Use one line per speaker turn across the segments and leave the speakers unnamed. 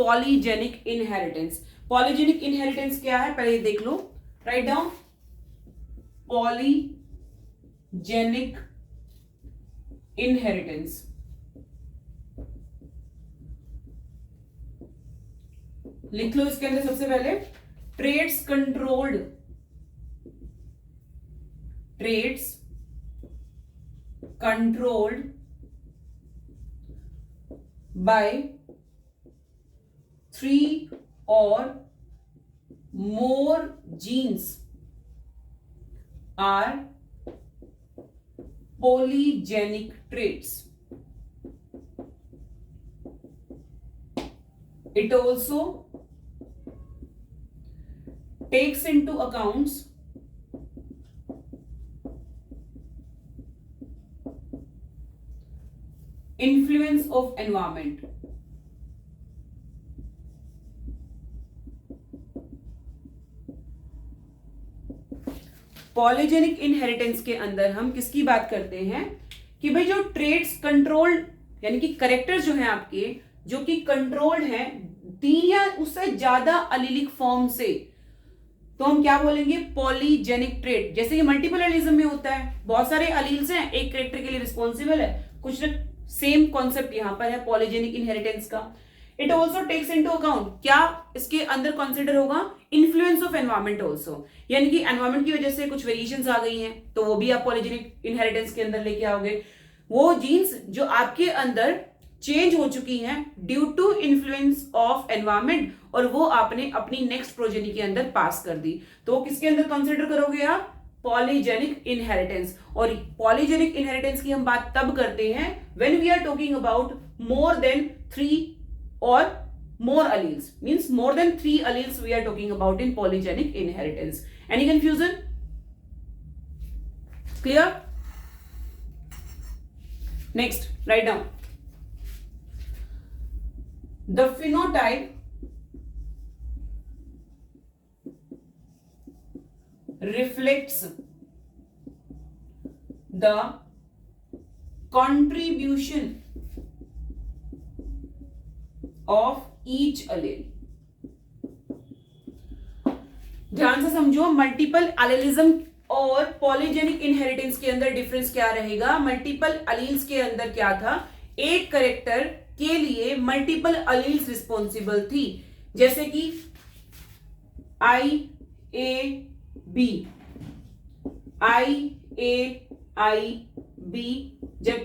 Polygenic inheritance. Polygenic inheritance क्या है पहले देख लो, राइट डाउन। पॉलीजेनिक इनहेरिटेंस, लिख लो इसके अंदर सबसे पहले traits controlled, traits controlled by 3 or more genes are polygenic traits. It also takes into accounts influence of environment. Polygenic inheritance के अंदर हम किसकी बात करते हैं कि भाई जो ट्रेड्स कंट्रोल्ड यानी कि करेक्टर्स जो हैं आपके, जो कि कंट्रोल्ड हैं 3 या उससे ज्यादा अलीलिक फॉर्म से, तो हम क्या बोलेंगे पॉलीजेनिक ट्रेड। जैसे कि मल्टीपल एलिज्म में होता है, बहुत सारे अलील्स हैं, एक करेक्टर के लिए रिस्पॉन्सिबल है, कुछ सेम कॉन्सेप्ट यहां पर है पॉलीजेनिक इनहेरिटेंस का। It also takes into account, क्या इसके अंदर कंसिडर होगा इन्फ्लुएंस ऑफ एनवायरमेंट ऑल्सो, यानी कि एनवायरमेंट की वजह से कुछ वेरिएशंस आ गई हैं तो वो भी आप पॉलीजेनिक इनहेरिटेंस के अंदर लेके आओगे। वो जीन्स जो आपके अंदर चेंज हो चुकी हैं due to influence of environment और वो आपने अपनी नेक्स्ट प्रोजेनी के अंदर पास कर दी, तो किसके अंदर कंसिडर करोगे आप पॉलीजेनिक इनहेरिटेंस। और पॉलीजेनिक इनहेरिटेंस की हम बात तब करते हैं when we are talking about more than 3 or more alleles, means more than 3 alleles we are talking about in polygenic inheritance. Any confusion? Clear? Next, write down. The phenotype reflects the contribution of each allele. ध्यान से समझो, multiple अलेलिज्म और polygenic inheritance के अंदर difference क्या रहेगा। Multiple alleles के अंदर क्या था, एक करेक्टर के लिए मल्टीपल अलील्स रिस्पॉन्सिबल थी, जैसे कि IAB, IAIB जब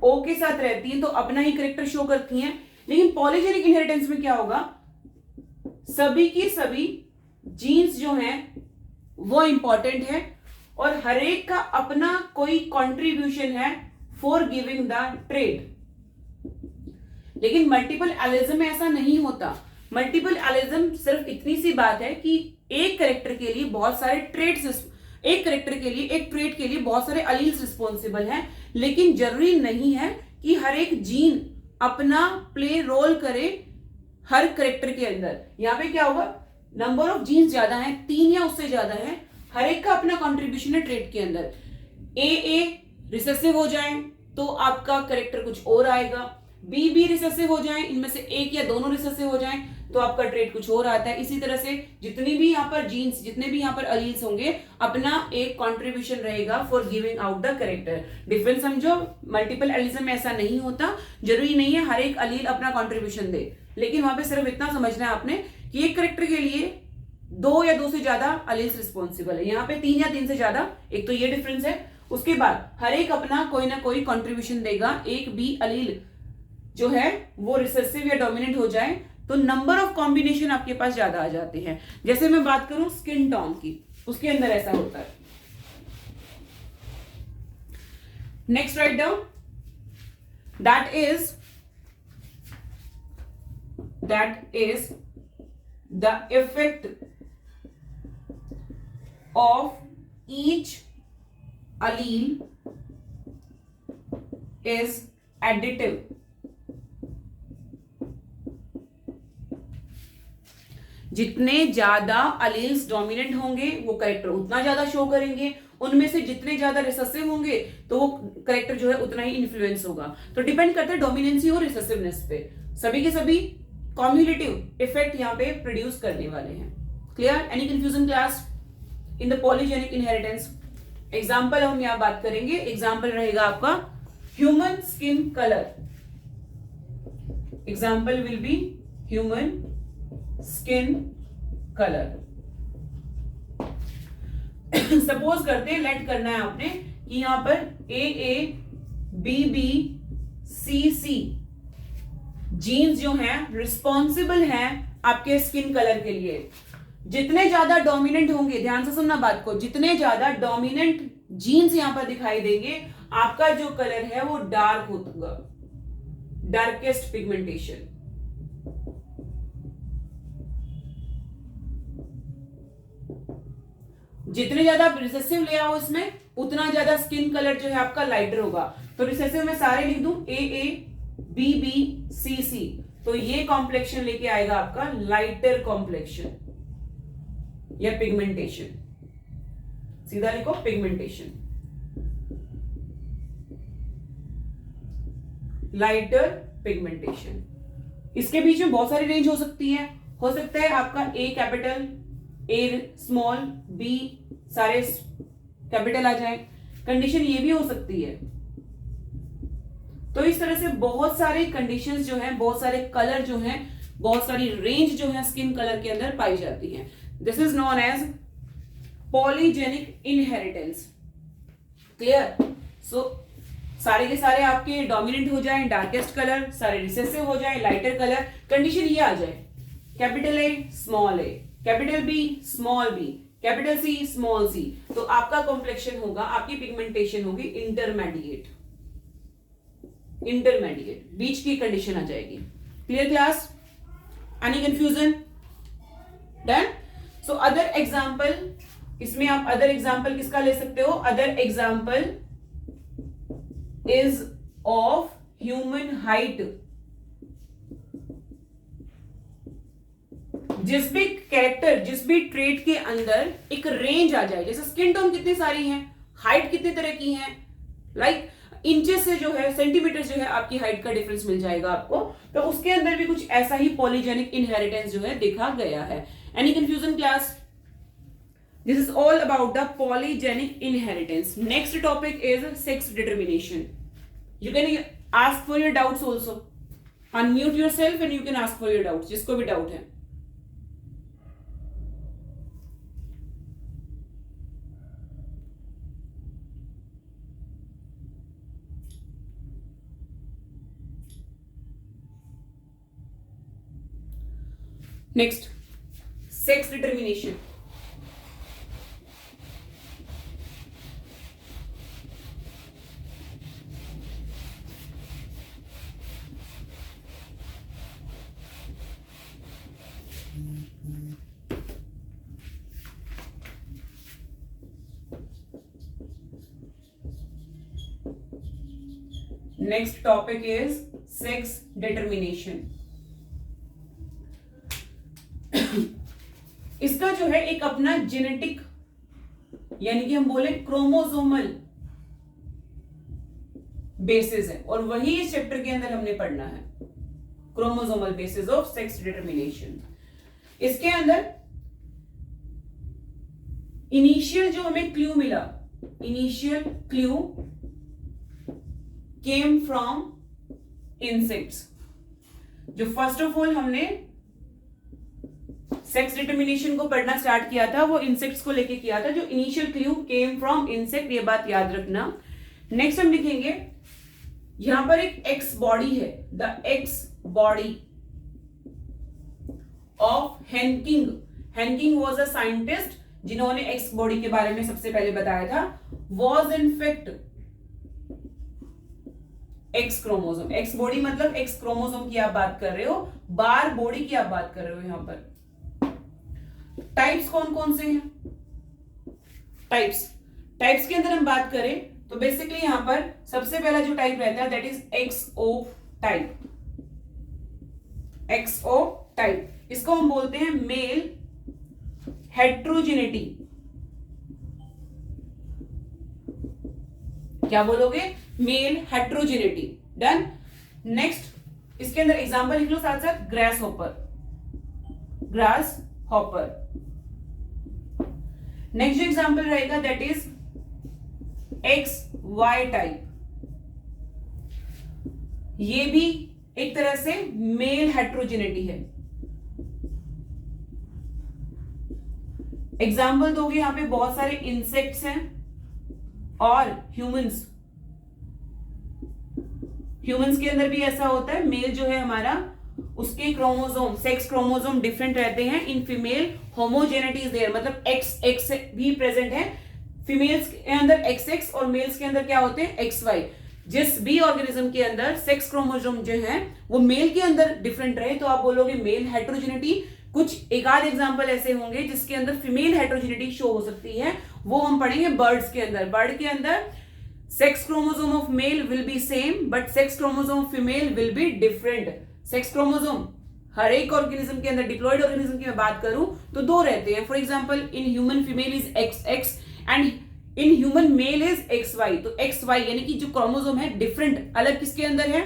O के साथ रहती है तो अपना ही करेक्टर शो करती हैं, लेकिन पॉलीजेनिक इनहेरिटेंस में क्या होगा, सभी की सभी जीन्स जो हैं वो इंपॉर्टेंट है और हर एक का अपना कोई कंट्रीब्यूशन है फॉर गिविंग द ट्रेड। लेकिन मल्टीपल एलिज्म में ऐसा नहीं होता। मल्टीपल एलिज्म सिर्फ इतनी सी बात है कि एक करेक्टर के लिए बहुत सारे ट्रेड्स, एक करेक्टर के लिए एक ट्रेड के लिए बहुत सारे अलील्स रिस्पॉन्सिबल हैं, लेकिन जरूरी नहीं है कि हर एक जीन अपना प्ले रोल करे हर करेक्टर के अंदर। यहां पे क्या होगा, नंबर ऑफ जीन्स ज्यादा है, 3 या उससे ज्यादा है, हर एक का अपना कंट्रीब्यूशन है ट्रेड के अंदर। AA रिसेसिव हो जाए तो आपका करेक्टर कुछ और आएगा, B रिसेसिव हो जाए, इनमें से एक या दोनों रिसेसिव हो जाए तो आपका ट्रेड कुछ और आता है। इसी तरह से जितनी भी यहाँ पर जीन्स, जितने भी यहाँ पर अलील्स होंगे, अपना एक कंट्रीब्यूशन रहेगा for giving out the character. Difference समझो, मल्टीपल एलिज्म में ऐसा नहीं होता, जरूरी नहीं है हर एक अलील अपना कंट्रीब्यूशन दे, लेकिन वहां पे सिर्फ इतना समझना है आपने कि एक करेक्टर के लिए 2 या 2 से ज्यादा अलील्स रिस्पॉन्सिबल है, यहाँ पे 3 या 3 से ज्यादा, एक तो ये डिफरेंस है। उसके बाद हर एक अपना कोई ना कोई कंट्रीब्यूशन देगा। एक भी अलील जो है वो रिसेसिव या डोमिनेंट हो जाए तो नंबर ऑफ कॉम्बिनेशन आपके पास ज्यादा आ जाते हैं। जैसे मैं बात करूं स्किन टोन की, उसके अंदर ऐसा होता है। Next write down, that is the effect of each allele is additive। जितने ज्यादा अलील्स डोमिनेंट होंगे वो करेक्टर उतना ज्यादा शो करेंगे, उनमें से जितने ज्यादा रिसेसिव होंगे तो वो करेक्टर जो है उतना ही इन्फ्लुएंस होगा। तो डिपेंड करता है डोमिनेंसी और रिसेसिवनेस पे। सभी के सभी कॉम्युलेटिव इफेक्ट यहाँ पे प्रोड्यूस करने वाले हैं। Clear? Any confusion class in the polygenic inheritance? Example हम यहाँ बात करेंगे। एग्जाम्पल रहेगा आपका human skin colour. Example will be human skin colour. Suppose करते हैं, लेट करना है आपने कि यहां पर AABBCC जीन्स जो हैं रिस्पॉन्सिबल हैं आपके स्किन कलर के लिए। जितने ज्यादा डोमिनेंट होंगे, ध्यान से सुनना बात को, जितने ज्यादा डोमिनेंट जीन्स यहां पर दिखाई देंगे, आपका जो कलर है वो डार्क होगा, डार्केस्ट पिगमेंटेशन। जितने ज्यादा रिसेसिव ले आओ इसमें, उतना ज्यादा स्किन कलर जो है आपका लाइटर होगा। तो रिसेसिव में सारे लिख दूं AABBCC, तो ये कॉम्प्लेक्शन लेके आएगा आपका लाइटर कॉम्प्लेक्शन या पिगमेंटेशन। सीधा लिखो पिगमेंटेशन, लाइटर पिगमेंटेशन। इसके बीच में बहुत सारी रेंज हो सकती है। हो सकता है आपका A capital, A small, B सारे कैपिटल आ जाए। कंडीशन ये भी हो सकती है। तो इस तरह से बहुत सारे कंडीशंस जो हैं, बहुत सारे कलर जो हैं, बहुत सारी रेंज जो है स्किन कलर के अंदर पाई जाती है। This is known as polygenic inheritance. Clear? So सारे के सारे आपके डोमिनेंट हो जाएं, डार्केस्ट कलर, सारे रिसेसिव हो जाएं, लाइटर कलर। कंडीशन ये आ जाए capital A small a, capital B small b, capital C small c, तो आपका कॉम्प्लेक्शन होगा, आपकी पिगमेंटेशन होगी इंटरमीडिएट। इंटरमीडिएट बीच की कंडीशन आ जाएगी। Clear class? Any confusion? Done? So other example, इसमें आप अदर एग्जांपल किसका ले सकते हो? Other example is of human height. जिस भी कैरेक्टर, जिस भी ट्रेट के अंदर एक रेंज आ जाए, जैसे स्किन टोन कितनी सारी है, हाइट कितने तरह की है, लाइक इंचेस से जो है, सेंटीमीटर जो है आपकी हाइट का डिफरेंस मिल जाएगा आपको। तो उसके अंदर भी कुछ ऐसा ही पॉलीजेनिक इनहेरिटेंस जो है देखा गया है। Any confusion class? This is all about the polygenic inheritance. Next topic is sex determination. You can ask for your doubts also. Unmute yourself and you can ask for your doubts, जिसको भी doubt है। Next, sex determination. Next topic is sex determination. इसका जो है एक अपना genetic, यानी कि हम बोले क्रोमोसोमल बेसिस है, और वही इस चैप्टर के अंदर हमने पढ़ना है, chromosomal basis of sex determination. इसके अंदर इनिशियल जो हमें क्लू मिला, initial clue came from insects. जो फर्स्ट ऑफ ऑल हमने सेक्स डिटर्मिनेशन को पढ़ना स्टार्ट किया था वो इंसेक्ट्स को लेके किया था। जो initial clue came from insect, ये बात याद रखना। नेक्स्ट हम लिखेंगे, यहां पर एक एक्स बॉडी है, the X body of Henking. Henking was a scientist जिन्होंने एक्स बॉडी के बारे में सबसे पहले बताया था। Was in fact X chromosome. X body मतलब एक्स क्रोमोसोम की आप बात कर रहे हो, बार बॉडी की आप बात कर रहे हो। यहां पर टाइप्स कौन कौन से हैं? टाइप्स के अंदर हम बात करें तो बेसिकली यहां पर सबसे पहला जो टाइप रहता है that is XO type. XO type, इसको हम बोलते हैं मेल हेट्रोजेनिटी। क्या बोलोगे? Mail heterogeneity. डन। नेक्स्ट इसके अंदर एग्जांपल लिख लो साथ साथ, grass hopper, grass hopper. Next जो एग्जांपल रहेगा दैट इज XY टाइप, ये भी एक तरह से मेल हेट्रोजेनिटी है। एग्जाम्पल दोगे यहां पे बहुत सारे इंसेक्ट्स हैं और ह्यूमंस के अंदर भी ऐसा होता है, मेल जो है हमारा उसके क्रोमोसोम, सेक्स क्रोमोसोम डिफरेंट रहते हैं। In female homogeneity is there, मतलब XX भी प्रेजेंट है, फीमेल्स के अंदर XX और मेल्स के अंदर क्या होते हैं XY। जिस भी ऑर्गेनिज्म के अंदर सेक्स क्रोमोसोम जो है वो मेल के अंदर डिफरेंट रहे तो आप बोलोगे मेल हेट्रोजेनिटी। कुछ एक आध एग्जांपल ऐसे होंगे जिसके अंदर फीमेल हेट्रोजेनिटी शो हो सकती है, वो हम पढ़ेंगे बर्ड्स के अंदर। बर्ड के अंदर sex chromosome of male will be same but sex chromosome of female will be different. Sex chromosome हर एक ऑर्गेनिज्म के अंदर, डिप्लॉयड ऑर्गेनिज्म की मैं बात करूं तो 2 रहते हैं। For example in human female is XX and in human male is XY। तो XY यानी कि जो क्रोमोसोम है डिफरेंट, अलग किसके अंदर है,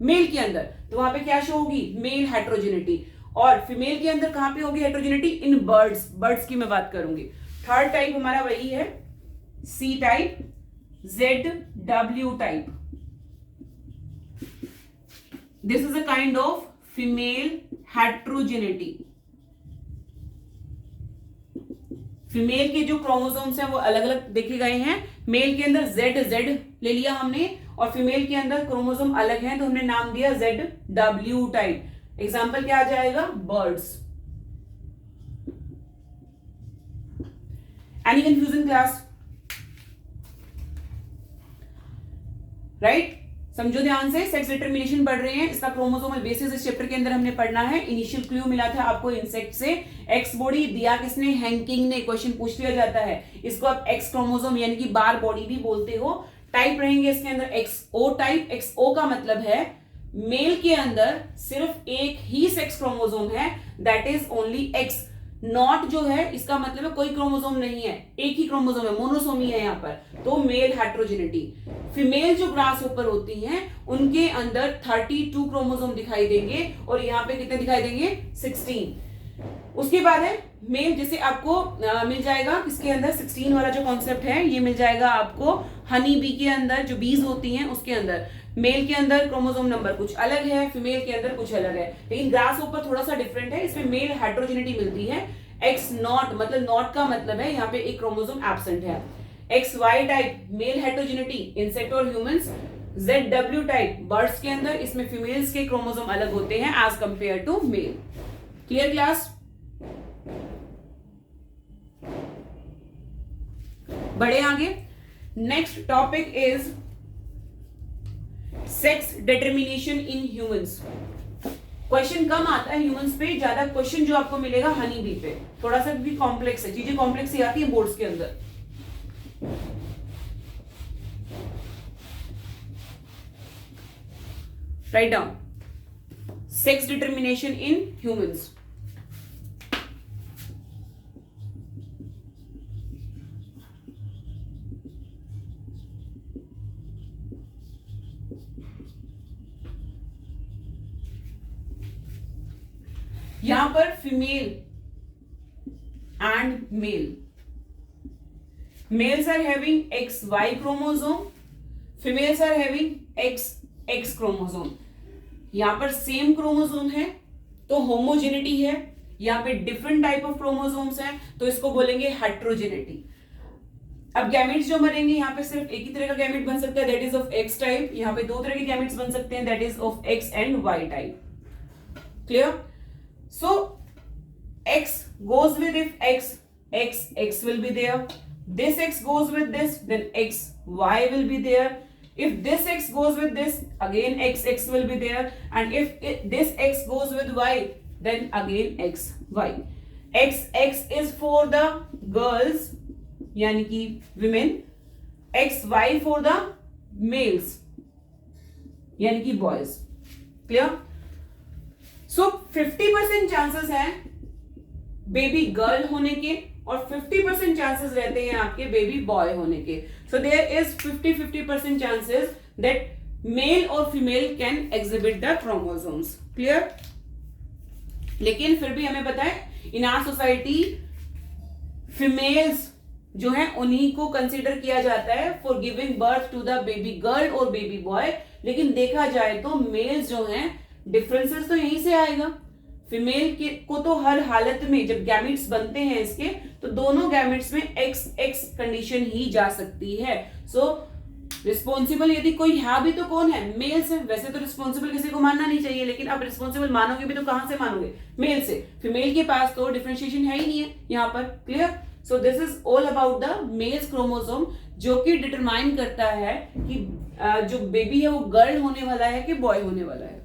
मेल के अंदर, तो वहां पे क्या शो होगी, मेल हेट्रोजेनिटी। और फीमेल के अंदर कहां पे होगी हेट्रोजेनिटी, इन बर्ड्स, बर्ड्स की मैं बात करूंगी। थर्ड टाइप हमारा वही है C type, ZW type. This is a kind of female heterogeneity. Female के जो क्रोमोसोम्स हैं वो अलग अलग देखे गए हैं। मेल के अंदर Z ले लिया हमने और फीमेल के अंदर क्रोमोसोम अलग हैं तो हमने नाम दिया ZW टाइप। एग्जाम्पल क्या आ जाएगा, birds. Any confusion class, right? समझो ध्यान से, सेक्स डिटरमिनेशन पढ़ रहे हैं, इसका क्रोमोसोमल बेसिस इस चैप्टर के अंदर हमने पढ़ना है। इनिशियल क्लू मिला था आपको इंसेक्ट से, एक्स बॉडी दिया किसने, हैंकिंग ने। क्वेश्चन पूछ लिया जाता है, इसको आप एक्स क्रोमोसोम यानी कि बार बॉडी भी बोलते हो। टाइप रहेंगे इसके अंदर XO टाइप। XO का मतलब है मेल के अंदर सिर्फ एक ही सेक्स क्रोमोसोम है, that is only X। Not जो है इसका मतलब है कोई क्रोमोसोम नहीं है, एक ही क्रोमोसोम है, मोनोसोमी है यहाँ पर, तो मेल हेट्रोजेनिटी। फीमेल जो ग्रास ऊपर होती हैं उनके अंदर 32 क्रोमोसोम दिखाई देंगे और यहाँ पे कितने दिखाई देंगे, 16। उसके बाद है मेल, जैसे आपको मिल जाएगा किसके अंदर, 16 वाला जो कॉन्सेप्ट है ये मिल जाएगा आपको हनी बी के अंदर, जो बीज होती हैं उसके अंदर। मेल के अंदर क्रोमोसोम नंबर कुछ अलग है, फीमेल के अंदर कुछ अलग है, लेकिन ग्रास ऊपर थोड़ा सा डिफरेंट है, इसमें मेल हेट्रोजेनिटी मिलती है। X नॉट, मतलब नॉट का मतलब है यहाँ पे एक क्रोमोसोम एब्सेंट है। XY type male heterogeneity, insect और ह्यूमंस। ZW टाइप बर्ड्स के अंदर, इसमें फीमेल्स के क्रोमोसोम अलग होते हैं as compare to male. Clear class? बढ़े आगे। Next topic is sex determination in humans. Question कम आता है ह्यूमंस पे, ज्यादा क्वेश्चन जो आपको मिलेगा हनी बी पे। थोड़ा सा भी कॉम्प्लेक्स है, चीजें कॉम्प्लेक्स ही आती है बोर्ड्स के अंदर। Write down, sex determination in humans. यहां पर female and male, males are having XY chromosome, females are having XX chromosome. यहां पर सेम क्रोमोसोम है तो होमोजेनिटी है, यहां पे डिफरेंट टाइप ऑफ क्रोमोसोम्स हैं तो इसको बोलेंगे हेट्रोजेनिटी। अब गैमेट्स जो बनेंगे यहाँ पे सिर्फ एक ही तरह का गैमेट बन सकता है, that is of X type. यहाँ पे 2 तरह के गैमेट्स बन सकते हैं, that is of X and Y type. Clear? So X goes with if X will be there. This X goes with this, then Y will be there. If this X goes with this, again X will be there. And if this X goes with Y, then again Y. X is for the girls, यानी कि women. XY for the males, यानी कि boys. Clear? सो 50% chances हैं baby girl होने के और 50% chances रहते हैं आपके बेबी बॉय होने के। So there is 50-50% chances that male और female can exhibit the chromosomes. Clear? लेकिन फिर भी हमें पता है इन आवर सोसाइटी फीमेल्स जो है उन्हीं को कंसीडर किया जाता है for giving birth to the baby girl और बेबी बॉय। लेकिन देखा जाए तो मेल्स जो हैं डिफरेंसेस तो यहीं से आएगा। फीमेल के को तो हर हालत में जब गैमेट्स बनते हैं इसके तो दोनों गैमेट्स में एक्स एक्स कंडीशन ही जा सकती है। सो रिस्पॉन्सिबल यदि कोई है भी तो कौन है? मेल्स है। वैसे तो रिस्पॉन्सिबल किसी को मानना नहीं चाहिए, लेकिन आप रिस्पॉन्सिबल मानोगे भी तो कहां से मानोगे? मेल से। फीमेल के पास तो डिफरेंशिएशन है ही नहीं है यहाँ पर। Clear? So this is all about the mails chromosome, जो कि डिटरमाइन करता है कि जो बेबी है वो गर्ल होने वाला है कि बॉय होने वाला है।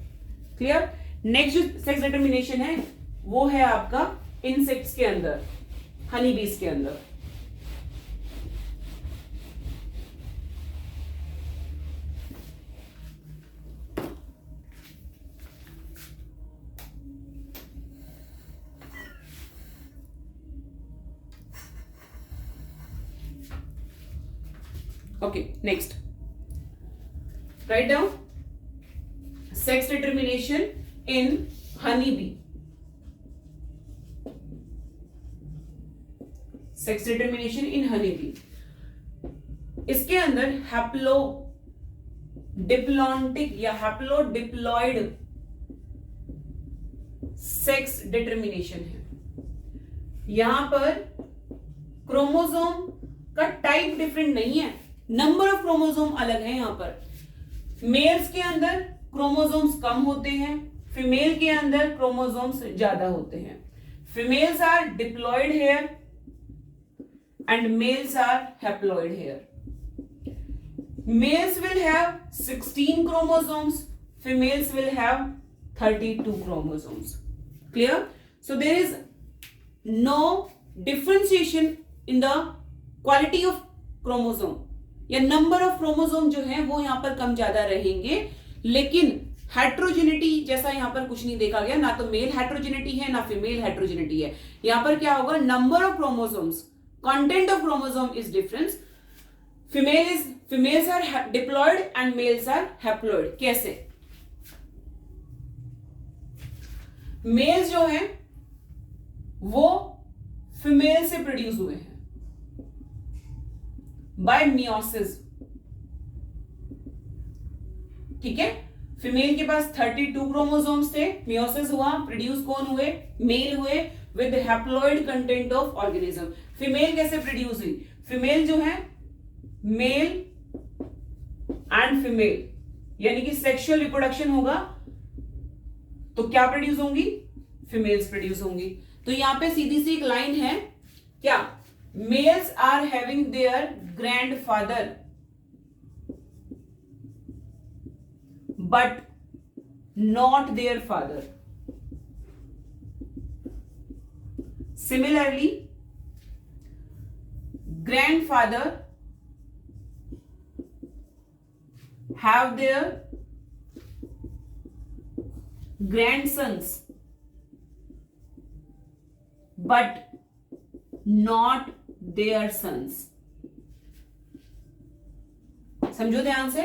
क्लियर? नेक्स्ट जो सेक्स डिटर्मिनेशन है वो है आपका इंसेक्ट्स के अंदर, हनी बीज के अंदर। Okay, next. Write down sex determination in honeybee. Sex determination in honeybee. इसके अंदर हैप्लो डिप्लॉन्टिक या हैप्लो डिप्लॉइड सेक्स डिटर्मिनेशन है। यहां पर क्रोमोसोम का टाइप डिफरेंट नहीं है, नंबर ऑफ क्रोमोसोम अलग है। यहां पर मेल्स के अंदर क्रोमोसोम्स कम होते हैं, फीमेल के अंदर क्रोमोसोम्स ज्यादा होते हैं। Females are diploid here and males are haploid here. Males will have 16 chromosomes, females will have 32 chromosomes. Clear? So there is no differentiation in the quality of chromosome या number of chromosome जो है वो यहाँ पर कम ज्यादा रहेंगे, लेकिन heterogeneity जैसा यहाँ पर कुछ नहीं देखा गया। ना तो मेल हेट्रोजेनिटी है ना फीमेल हेट्रोजेनिटी है। यहाँ पर क्या होगा? Number of chromosomes, content of chromosome is difference. females are diploid and males are haploid। कैसे? मेल्स जो हैं वो फीमेल से प्रोड्यूस हुए हैं बाय मियोसिस। ठीक है? फीमेल के पास 32 क्रोमोसोम्स थे, मियोसिस हुआ, प्रोड्यूस कौन हुए? मेल हुए with haploid content of organism. Female कैसे प्रोड्यूस हुई? फीमेल जो है मेल एंड फीमेल यानी कि सेक्सुअल रिप्रोडक्शन होगा तो क्या प्रोड्यूस होंगी? फीमेल्स प्रोड्यूस होंगी। तो यहां पे सीधी सी एक लाइन है, क्या? Males are having their grandfather but not their father. Similarly grandfather have their grandsons but not their sons। समझो ध्यान से,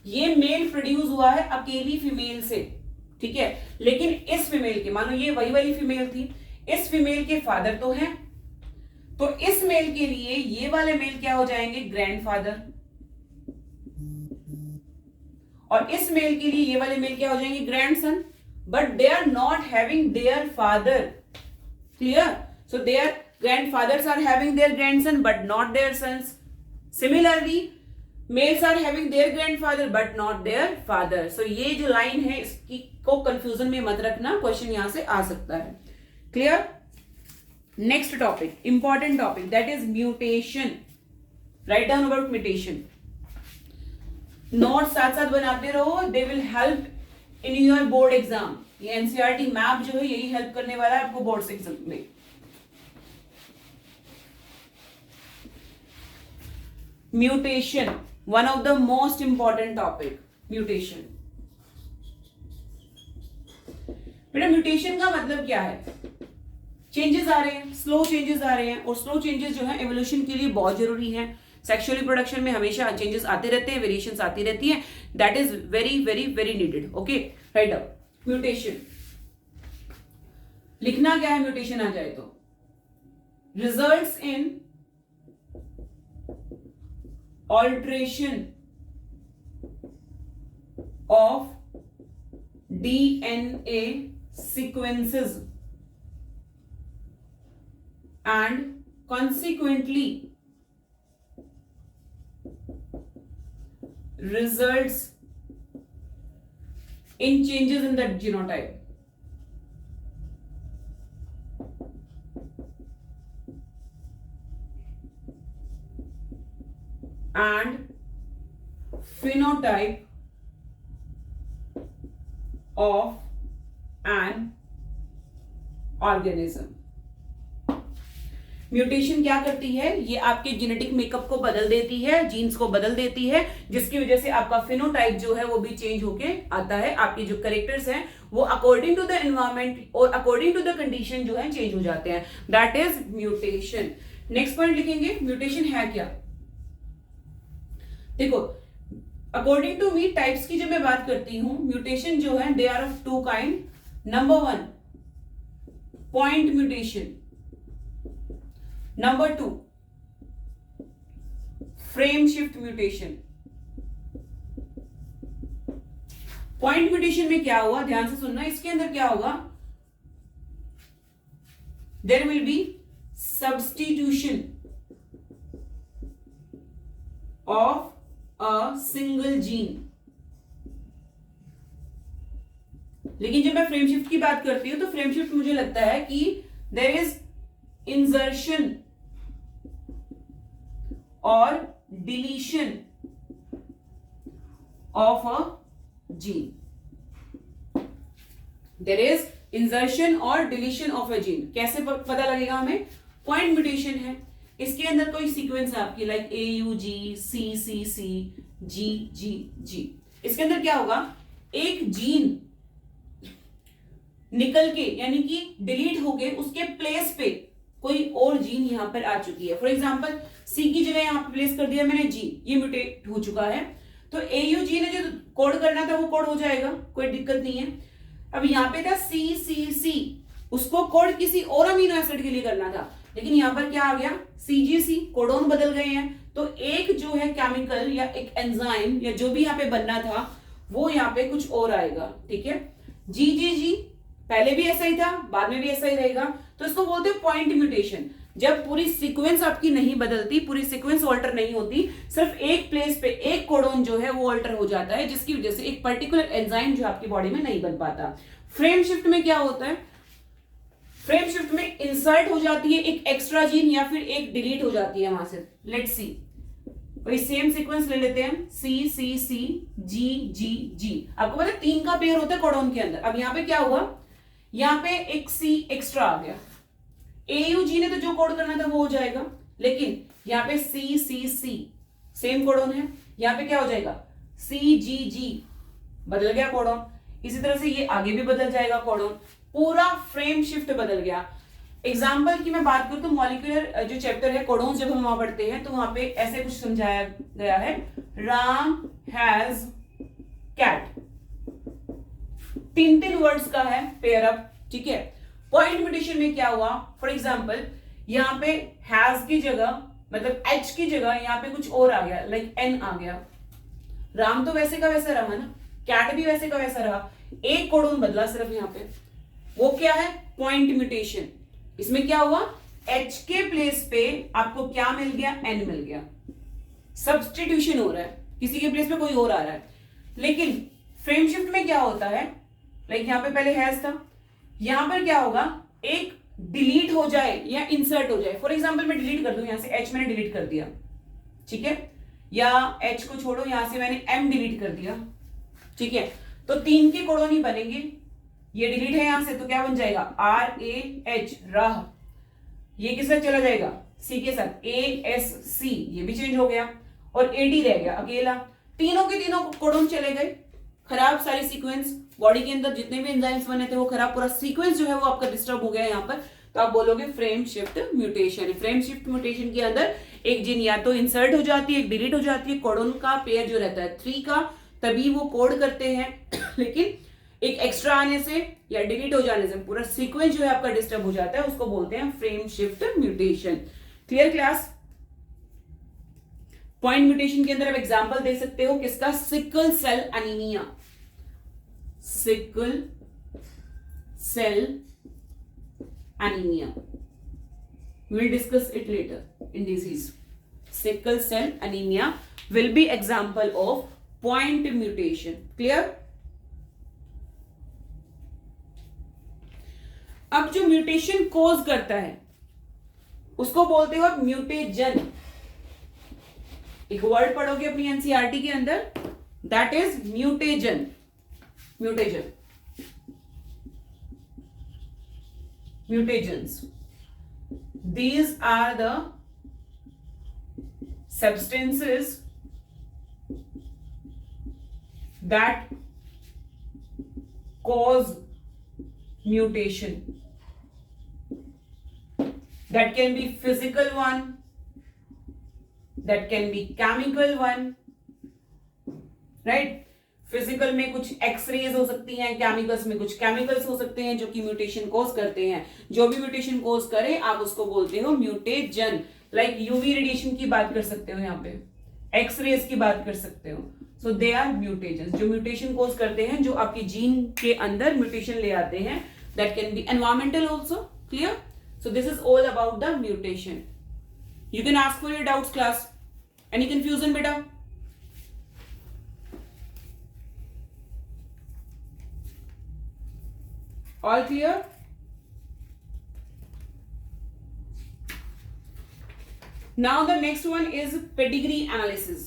ये मेल प्रोड्यूस हुआ है अकेली फीमेल से, ठीक है, लेकिन इस फीमेल के, मानो ये वही वाली फीमेल थी, इस फीमेल के फादर तो हैं, तो इस मेल के लिए ये वाले मेल क्या हो जाएंगे? ग्रैंडफादर। और इस मेल के लिए ये वाले मेल क्या हो जाएंगे? Grandson. But they are not having their father. Clear? So their grandfathers are having their grandson but not their sons. Similarly males are having their grandfather but not their father. So ये जो line है इसकी को confusion में मत रखना, question यहां से आ सकता है। Clear? Next topic, important topic, that is mutation. Write down about mutation. Note साथ साथ बनाते रहो, they will help in your board exam. ये एनसीईआरटी मैप जो है यही हेल्प करने वाला है आपको बोर्ड एग्जाम में। Mutation, one of the most important topic, mutation. बेटा म्यूटेशन का मतलब क्या है? चेंजेस आ रहे हैं, स्लो चेंजेस आ रहे हैं, और स्लो चेंजेस जो है एवोल्यूशन के लिए बहुत जरूरी है। सेक्सुअल रिप्रोडक्शन में हमेशा चेंजेस आते रहते हैं, वेरिएशंस आती रहती हैं, that is very very very needed. Okay, right up. Mutation लिखना क्या है, म्यूटेशन आ जाए तो results in alteration of DNA sequences and consequently results in changes in the genotype. And phenotype of an organism. Mutation क्या करती है, ये आपके जेनेटिक मेकअप को बदल देती है, जीन्स को बदल देती है, जिसकी वजह से आपका फिनोटाइप जो है वो भी चेंज होके आता है। आपके जो कैरेक्टर्स हैं वो अकॉर्डिंग टू द एनवायरमेंट और अकॉर्डिंग टू द कंडीशन जो है चेंज हो जाते हैं, that is mutation. Next point लिखेंगे, म्यूटेशन है क्या। देखो, अकॉर्डिंग टू मी टाइप्स की जब मैं बात करती हूं, म्यूटेशन जो है they are of two kind. Number 1 point mutation, number 2 frame shift mutation. Point mutation में क्या हुआ, ध्यान से सुनना, इसके अंदर क्या होगा, there will be substitution of a single gene. लेकिन जब मैं फ्रेम शिफ्ट की बात करती हूं तो फ्रेम शिफ्ट मुझे लगता है कि देयर इज इंसर्शन और deletion of a gene. There is insertion और डिलीशन ऑफ अ जीन। कैसे पता लगेगा हमें, पॉइंट म्यूटेशन है, इसके अंदर कोई सीक्वेंस है आपकी लाइक AUG CCC GGG। इसके अंदर क्या होगा, एक जीन निकल के यानी कि डिलीट होके उसके प्लेस पे कोई और जीन यहां पर आ चुकी है। फॉर एग्जांपल C की जगह यहां पर प्लेस कर दिया मैंने G, ये म्यूटेट हो चुका है, तो AUG ने जो कोड करना था वो कोड हो जाएगा, कोई दिक्कत नहीं है। अब यहां पे था CCC, उसको कोड किसी और अमीनो एसिड के लिए करना था, लेकिन यहां पर क्या आ गया, CGC, कोडोन बदल गए हैं, तो एक जो है केमिकल या एक एंजाइम या जो भी यहां पे बनना था वो यहां पे कुछ और आएगा। ठीक है, GGG पहले भी ऐसा ही था, बाद में भी ऐसा ही रहेगा, तो इसको बोलते हैं पॉइंट म्यूटेशन। जब पूरी सीक्वेंस आपकी नहीं बदलती, पूरी सीक्वेंस ऑल्टर नहीं होती, सिर्फ एक प्लेस पे एक कोडोन जो है वो ऑल्टर हो जाता है, जिसकी वजह से एक पर्टिकुलर एंजाइम जो आपकी बॉडी में नहीं बन पाता। फ्रेम शिफ्ट में क्या होता है, फ्रेम शिफ्ट में इंसर्ट हो जाती है एक एक्स्ट्रा जीन या फिर एक डिलीट हो जाती है वहां से। लेट्स सी, वही सेम सीक्वेंस ले लेते हैं, CCC GGG। आपको पता है 3 का पेयर होता है कोडोन के अंदर। अब यहां पे क्या हुआ, यहां पे एक C एक्स्ट्रा आ गया, AUG ने तो जो कोड करना था वो हो जाएगा, लेकिन यहां पे CCC सेम कोडोन है, यहां पे क्या हो जाएगा, CGG बदल गया कोडोन। इसी तरह से ये आगे भी बदल जाएगा कोडोन, पूरा फ्रेम शिफ्ट बदल गया। एग्जाम्पल की मैं बात करूं तो मॉलिक्यूलर जो चैप्टर है कोडोन, जब हम वहां पढ़ते हैं तो वहां पे ऐसे कुछ समझाया गया है, राम हैज कैट, 3 वर्ड्स का है पेयर अप। ठीक है, पॉइंट म्यूटेशन में क्या हुआ, फॉर एग्जाम्पल यहां पे हैज की जगह मतलब H की जगह यहां पे कुछ और आ गया, लाइक N आ गया। राम तो वैसे का वैसा रहा ना, कैट भी वैसे का वैसा रहा, एक कोडोन बदला सिर्फ यहां पे, वो क्या है, पॉइंट म्यूटेशन। इसमें क्या हुआ, H के प्लेस पे आपको क्या मिल गया, N मिल गया, सब्स्टिट्यूशन हो रहा है, किसी के प्लेस पे कोई और आ रहा है। लेकिन फ्रेम शिफ्ट में क्या होता है, लाइक यहां पे पहले हैज था, यहां पर क्या होगा, एक डिलीट हो जाए या इंसर्ट हो जाए। फॉर एग्जाम्पल मैं डिलीट कर दूं, यहां से H मैंने डिलीट कर दिया, ठीक है, या H को छोड़ो, यहां से मैंने M डिलीट कर दिया, ठीक है, तो 3 के कोडोन ही बनेंगे। ये डिलीट है यहां से तो क्या बन जाएगा, RAH राह, ये किस साथ चला जाएगा, C के साथ, ASC ये भी चेंज हो गया, और AD रह गया अकेला। तीनों के तीनों कोडोन चले गए, खराब सारी सीक्वेंस, बॉडी के अंदर जितने भी एंजाइम्स बने थे वो खराब, पूरा सीक्वेंस जो है वो आपका डिस्टर्ब हो गया यहाँ पर। तो आप बोलोगे frame shift mutation. Frame shift mutation के अंदर एक जीन या तो इंसर्ट हो जाती है, एक डिलीट हो जाती है, कोडोन का पेयर जो रहता है 3 का, तभी वो कोड करते हैं लेकिन एक एक्स्ट्रा आने से या डिलीट हो जाने से पूरा सीक्वेंस जो है आपका डिस्टर्ब हो जाता है, उसको बोलते हैं frame shift mutation. Clear class? Point mutation के अंदर आप एग्जांपल दे सकते हो किसका? Sickle cell anaemia. Sickle cell anaemia, we'll discuss it later in disease. Sickle cell anemia will be example of point mutation. Clear? अब जो म्यूटेशन कॉज करता है उसको बोलते हो आप म्यूटेजन। एक वर्ड पढ़ोगे अपनी एनसीईआरटी के अंदर, that is mutagen. Mutagen, mutagens, these are the substances that cause mutation. That can be physical one, that can be chemical one, right? Physical में कुछ एक्सरेज हो सकती हैं, केमिकल्स में कुछ केमिकल्स हो सकते हैं जो कि म्यूटेशन कोज करते हैं। जो भी म्यूटेशन कोज करे आप उसको बोलते हो म्यूटेजन। लाइक यूवी रेडिएशन की बात कर सकते हो, यहाँ पे एक्सरेज की बात कर सकते हो। सो दे आर म्यूटेजन, जो म्यूटेशन कोज करते हैं, जो आपकी जीन के अंदर म्यूटेशन ले आते हैं। That can be environmental also. Clear? So this is all about the mutation. You can ask for your doubts class. Any confusion बेटा? All clear? Now the next one is pedigree analysis.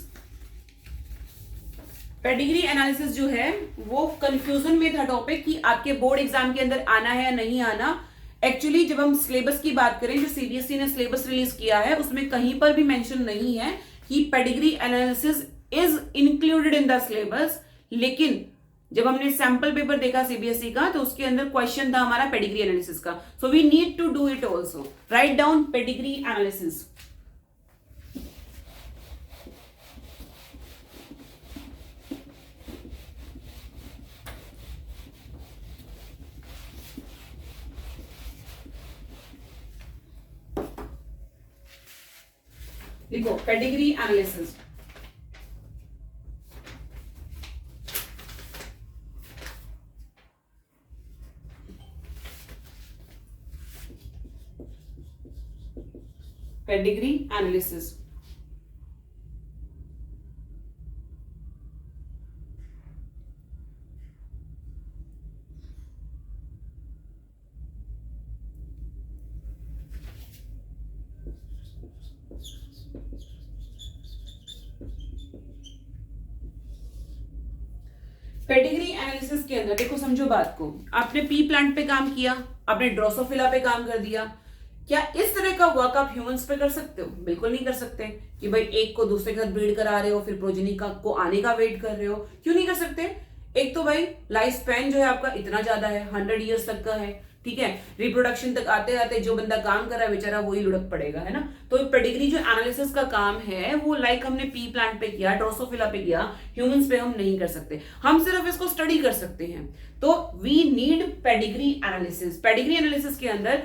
Pedigree analysis जो है वो confusion में था topic कि आपके board exam के अंदर आना है या नहीं आना। एक्चुअली जब हम सिलेबस की बात करें, जो सीबीएसई ने सिलेबस रिलीज किया है उसमें कहीं पर भी मेंशन नहीं है कि pedigree analysis is included in the syllabus. लेकिन जब हमने सैंपल पेपर देखा सीबीएसई का तो उसके अंदर क्वेश्चन था हमारा पेडिग्री एनालिसिस का। So we need to do it also. Write down pedigree analysis. देखो pedigree analysis, pedigree analysis. Pedigree analysis के अंदर देखो, समझो बात को, आपने पी प्लांट पे काम किया, आपने ड्रोसोफिला पे काम कर दिया। क्या इस तरह का वर्क आप ह्यूमंस पे कर सकते हो? बिल्कुल नहीं कर सकते कि भाई एक को दूसरे के साथ ब्रीड करा रहे हो फिर प्रोजेनी का को आने का वेट कर रहे हो। क्यों नहीं कर सकते? एक तो भाई लाइफ स्पैन जो है आपका इतना ज्यादा है, 100 ईयर्स तक का है, ठीक है। रिप्रोडक्शन तक आते आते जो बंदा काम कर रहा है बेचारा वही लुढ़क पड़ेगा, है ना। तो पेडिग्री जो एनालिसिस का काम है वो लाइक हमने पी प्लांट पे किया, ड्रोसोफिला पे किया, ह्यूमंस पे हम नहीं कर सकते, हम सिर्फ इसको स्टडी कर सकते हैं। तो we need pedigree analysis. Pedigree analysis के अंदर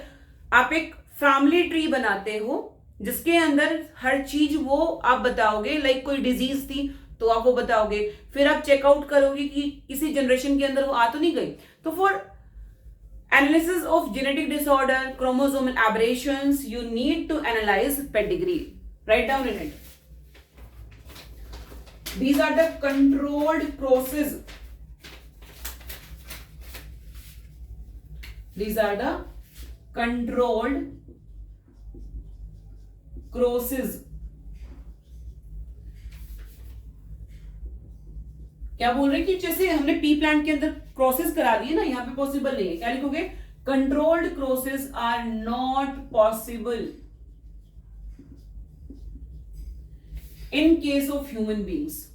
आप एक फैमिली ट्री बनाते हो जिसके अंदर हर चीज वो आप बताओगे। लाइक कोई डिजीज थी तो आप वो बताओगे, फिर आप चेकआउट करोगे कि किसी जनरेशन के अंदर वो आ तो नहीं गई। तो for analysis of genetic disorder, chromosomal aberrations, you need to analyse pedigree. Write down in it. These are the controlled process. These are the controlled process. क्या बोल रहे हैं कि जैसे हमने पी प्लांट के अंदर प्रोसेस करा दी है ना, यहां पे पॉसिबल नहीं है। क्या लिखोगे? Controlled process are not possible in case of human beings.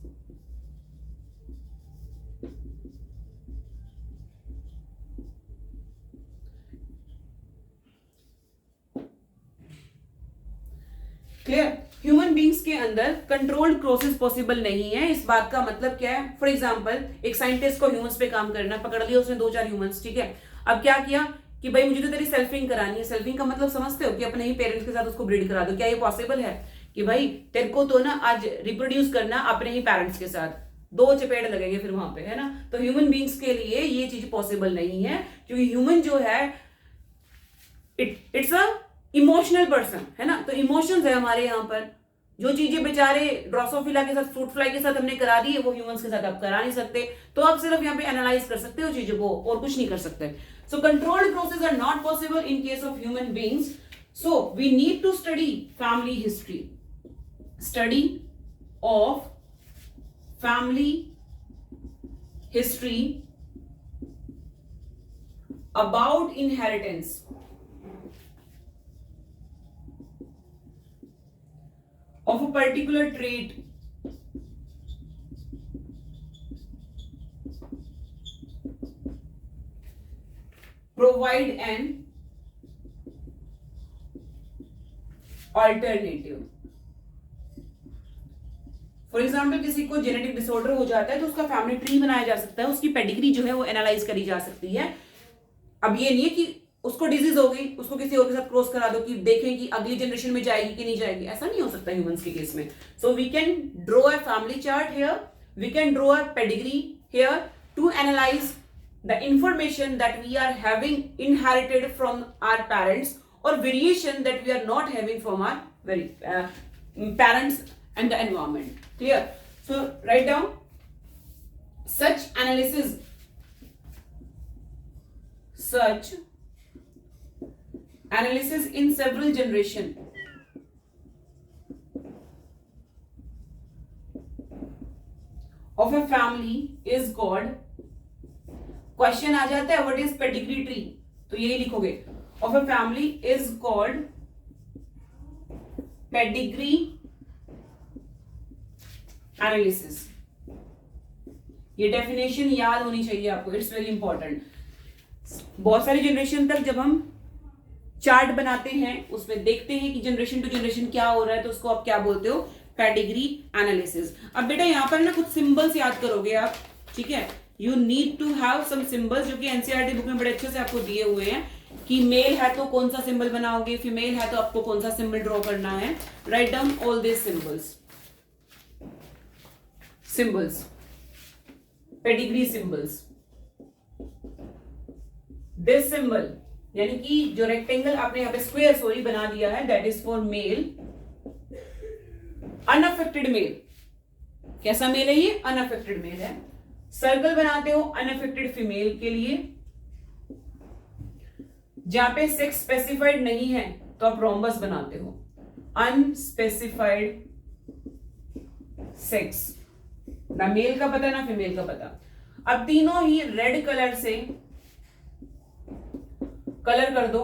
Clear? Human beings के अंदर कंट्रोल्ड प्रोसेस पॉसिबल नहीं है। इस बात का मतलब क्या है? फॉर एग्जांपल एक साइंटिस्ट को ह्यूमंस पे काम करना, पकड़ लिया उसने 2-4 ह्यूमंस, ठीक है, अब क्या किया कि भाई मुझे तो तेरी सेल्फिंग करानी है। सेल्फिंग का मतलब समझते हो कि अपने ही पेरेंट्स के साथ उसको ब्रीड करा दो। क्या ये पॉसिबल है कि भाई तेरे को तो ना आज रिप्रोड्यूस करना अपने ही पेरेंट्स के साथ, 2 चपेट लगेंगे फिर वहां पे, है ना? तो ह्यूमन बींग्स के लिए ये चीज पॉसिबल नहीं है, क्योंकि ह्यूमन जो है इट्स अ इमोशनल पर्सन, है ना? तो इमोशंस है हमारे यहाँ पर। जो चीजें बेचारे ड्रोसोफिला के साथ, फ्रूट फ्लाई के साथ हमने करा दी है, वो ह्यूमंस के साथ आप करा नहीं सकते। तो आप सिर्फ यहाँ पे एनालाइज कर सकते हो चीजों को, और कुछ नहीं कर सकते। So controlled process are not possible in case of human beings. So we need to study family history, study of family history about inheritance of a particular trait provide an alternative. For example किसी को genetic disorder हो जाता है तो उसका family tree बनाया जा सकता है, उसकी पेडिग्री जो है वो एनालाइज करी जा सकती है। अब ये नहीं है कि उसको डिजीज हो गई उसको किसी और के साथ क्रॉस करा दो कि देखें कि अगली जनरेशन में जाएगी कि नहीं जाएगी, ऐसा नहीं हो सकता ह्यूमंस के केस में। So we can draw a family chart here, we can draw a pedigree here to analyse the information that we are having inherited from our parents और variation that we are not having from our parents and the environment. Clear? So write down such analysis in several generation of a family is called, question आ जाता है what is pedigree tree, तो यही लिखोगे, of a family is called pedigree analysis. ये definition याद होनी चाहिए आपको, इट्स वेरी इंपॉर्टेंट। बहुत सारी जनरेशन तक जब हम चार्ट बनाते हैं उसमें देखते हैं कि जनरेशन टू जनरेशन क्या हो रहा है, तो उसको आप क्या बोलते हो? Pedigree analysis. अब बेटा यहाँ पर ना कुछ सिंबल्स याद करोगे आप, ठीक है? You need to have some symbols जो कि एनसीईआरटी बुक में बड़े अच्छे से आपको दिए हुए हैं कि मेल है तो कौन सा सिंबल बनाओगे, फीमेल है तो आपको कौन सा सिंबल ड्रॉ करना है। Write down all this symbols, pedigree symbols. This symbol यानी कि जो रेक्टेंगल आपने यहां पे स्क्वायर सॉरी बना दिया है, that is for male, unaffected male. कैसा मेल है ये? अनअफेक्टेड मेल है। सर्कल बनाते हो अनअफेक्टेड फीमेल के लिए। जहां पे सेक्स स्पेसिफाइड नहीं है तो आप रोम्बस बनाते हो, अनस्पेसिफाइड सेक्स, ना मेल का पता ना फीमेल का पता। अब तीनों ही रेड कलर से कलर कर दो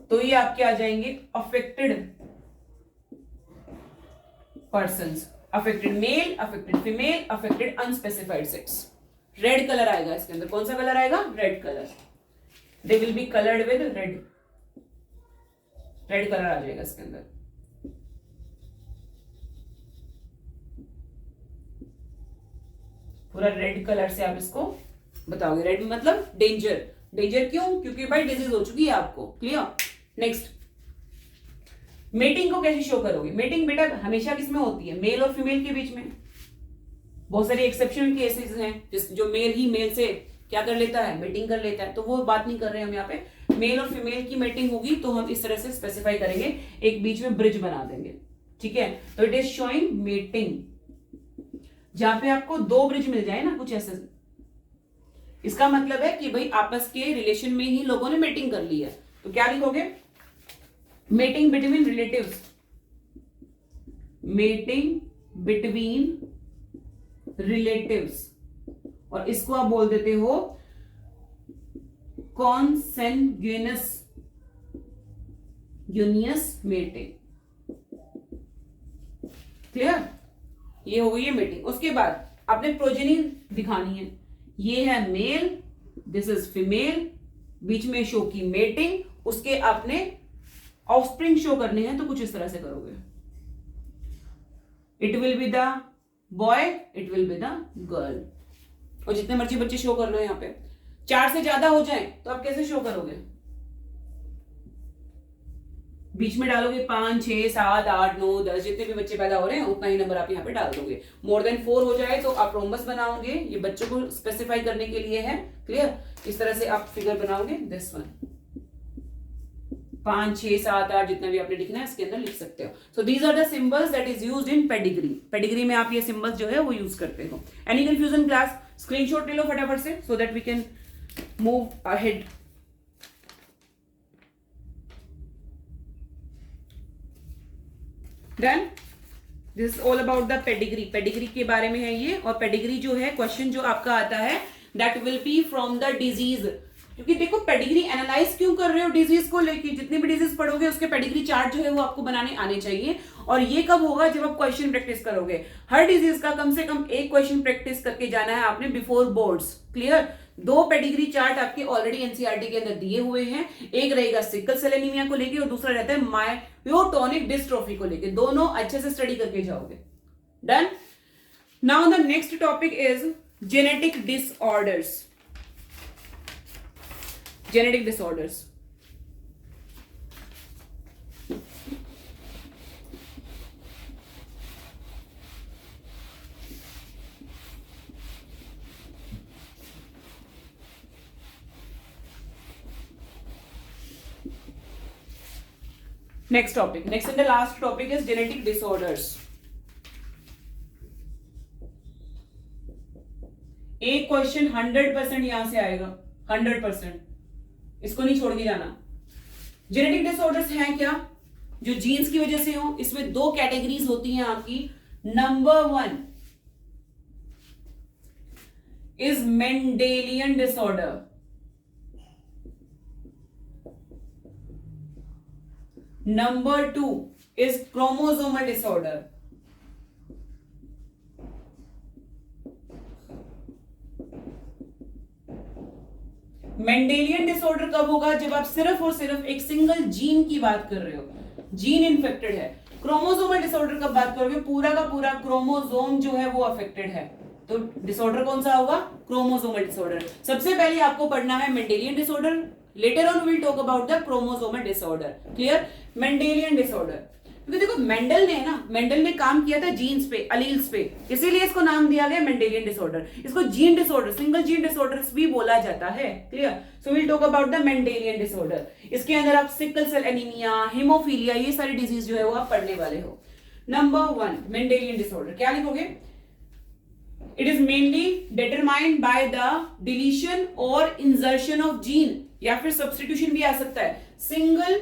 तो ये आपके आ जाएंगे affected persons, affected male, affected female, affected unspecified sex. Red colour आएगा इसके अंदर। कौन सा कलर आएगा? Red colour. They will be coloured with red, red colour आ जाएगा इसके अंदर। पूरा रेड कलर से आप इसको बताओगे। रेड मतलब डेंजर। डेंजर क्यों? क्योंकि भाई डिजीज हो चुकी है आपको। क्लियर? नेक्स्ट, मेटिंग को कैसे शो करोगे? मेटिंग बेटा हमेशा किसमें होती है? मेल और फीमेल के बीच में। बहुत सारे एक्सेप्शनल केसेस हैं जो मेल ही मेल से क्या कर लेता है? मेटिंग कर लेता है, तो वो बात नहीं कर रहे हैं हम यहाँ पे। मेल और फीमेल की मेटिंग होगी तो हम इस तरह से स्पेसिफाई करेंगे, एक बीच में ब्रिज बना देंगे, ठीक है? तो इट इज शोइंग मेटिंग, जहां पे आपको 2 ब्रिज मिल जाए ना, कुछ ऐसे। इसका मतलब है कि भाई आपस के रिलेशन में ही लोगों ने मेटिंग कर ली है। तो क्या लिखोगे? Mating between relatives, mating between relatives, और इसको आप बोल देते हो कॉन्सेंग्यूनियस मेटिंग। क्लियर? ये हो गई है मीटिंग। उसके बाद आपने प्रोजेनी दिखानी है। ये है मेल, दिस इज फीमेल, बीच में शो की मेटिंग, उसके आपने ऑफस्प्रिंग शो करने हैं तो कुछ इस तरह से करोगे, it will be the boy, it will be the girl. और जितने मर्जी बच्चे शो कर लो, यहाँ पे 4 से ज्यादा हो जाए तो आप कैसे शो करोगे? बीच में डालोगे 5, 6, 7, 8, 9, 10 जितने भी बच्चे पैदा हो रहे हैं उतना ही नंबर आप यहाँ पे डाल दोगे। मोर देन 4 हो जाए तो आप रोम्बस बनाओगे, ये बच्चों को स्पेसिफाई करने के लिए है। क्लियर? इस तरह से आप फिगर बनाओगे, दिस वन 5, 6, 7, 8 जितना भी आपने लिखना है इसके अंदर लिख सकते हो। So these are the symbols that is used in pedigree. Pedigree में आप ये सिंबल्स जो है वो यूज करते हो। Any confusion class? स्क्रीनशॉट ले लो फटाफट से so that we can move ahead. Done? This is all about the pedigree. Pedigree के बारे में है ये। और पेडिग्री जो है क्वेश्चन जो आपका आता है that will be from the disease. क्योंकि देखो पेडिग्री एनालाइज क्यों कर रहे हो डिजीज को लेके, जितनी भी डिजीज पढ़ोगे उसके पेडिग्री चार्ट जो है वो आपको बनाने आने चाहिए। और ये कब होगा? जब आप क्वेश्चन प्रैक्टिस करोगे। हर डिजीज का कम से कम एक क्वेश्चन प्रैक्टिस करके जाना है आपने before boards. Clear? 2 pedigree chart आपके ऑलरेडी एनसीईआरटी के अंदर दिए हुए हैं। एक रहेगा सिकल सेल एनीमिया को लेके और दूसरा रहता है मायोटोनिक डिस्ट्रोफी को लेके। दोनों अच्छे से स्टडी करके जाओगे। Done? Now the next topic is genetic disorders. Genetic disorders. Next topic. Next and the last topic is genetic disorders. एक क्वेश्चन 100% यहां से आएगा, 100%। इसको नहीं छोड़ के जाना। जेनेटिक डिसऑर्डर्स हैं क्या? जो जीन्स की वजह से हो। इसमें 2 कैटेगरीज होती हैं आपकी। Number 1 is Mendelian disorder. Number 2 is chromosomal disorder. Mendelian disorder कब होगा? जब आप सिर्फ और सिर्फ एक सिंगल जीन की बात कर रहे हो, जीन इन्फेक्टेड है। क्रोमोसोमल डिसऑर्डर कब बात करोगे? पूरा का पूरा क्रोमोसोम जो है वो अफेक्टेड है। तो डिसऑर्डर कौन सा होगा? Chromosomal disorder. सबसे पहले आपको पढ़ना है Mendelian disorder. Later on will talk about the chromosomal disorder. Clear? Mendelian disorder, क्योंकि देखो मेंडल ने ना, मेंडल ने काम किया था जीन्स पे, अलील्स पे, इसीलिए इसको नाम दिया गया मेंडेलियन डिसऑर्डर। इसको gene disorder, single gene disorders भी बोला जाता है। Clear? So will talk about the Mendelian disorder. इसके अंदर आप सिकल सेल एनीमिया, हीमोफीलिया, ये सारी डिजीज जो है वो आप पढ़ने वाले हो। नंबर 1 मेंडेलियन डिसऑर्डर क्या लिखोगे? It is mainly determined by the deletion और इंसर्शन ऑफ जीन, या फिर सब्स्टिट्यूशन भी आ सकता है। सिंगल